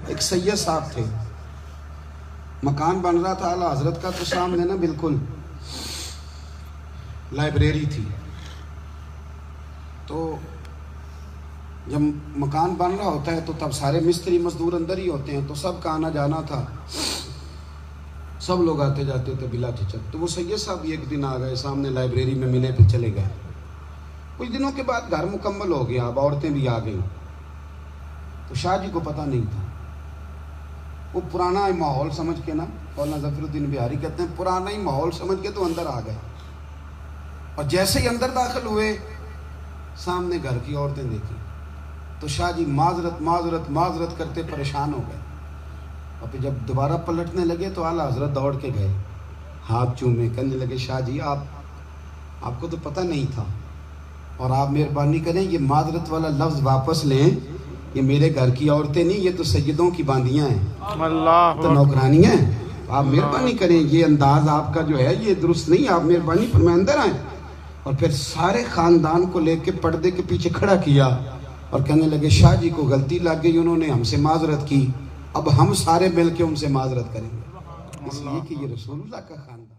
एक सैयद साहब थे, मकान बन रहा था आला हजरत का, तो सामने ना बिल्कुल लाइब्रेरी थी। तो जब मकान बन रहा होता है तो तब सारे मिस्त्री मजदूर अंदर ही होते हैं, तो सबका आना जाना था, सब लोग आते जाते थे बिला झिझक। तो वो सैयद साहब एक दिन आ गए, सामने लाइब्रेरी में मिले, फिर चले गए। कुछ दिनों के बाद घर मुकम्मल हो गया, अब औरतें भी आ गई। तो शाह जी को पता नहीं था, वो पुराना ही माहौल समझ के ना, मौलाना ज़फ़रुद्दीन बिहारी कहते हैं पुराना ही माहौल समझ के तो अंदर आ गए। और जैसे ही अंदर दाखिल हुए, सामने घर की औरतें देखी, तो शाह जी माजरत माजरत माजरत करते परेशान हो गए। और फिर जब दोबारा पलटने लगे तो आला हजरत दौड़ के गए, हाथ चूमे, कहने लगे शाह जी आपको तो पता नहीं था, और आप मेहरबानी करें ये माजरत वाला लफ्ज़ वापस लें, ये मेरे घर की औरतें नहीं, ये तो सैयदों की बांदियाँ हैं, तो नौकरानियाँ हैं। आप मेहरबानी करें, ये अंदाज आपका जो है ये दुरुस्त नहीं, आप मेहरबानी फरमाएं अंदर आए। और फिर सारे ख़ानदान को लेके पर्दे के पीछे खड़ा किया और कहने लगे शाह जी को गलती लग गई, उन्होंने हमसे माजरत की, अब हम सारे मिल के उनसे माजरत करेंगे, इसलिए कि ये रसूलुल्लाह का ख़ानदान।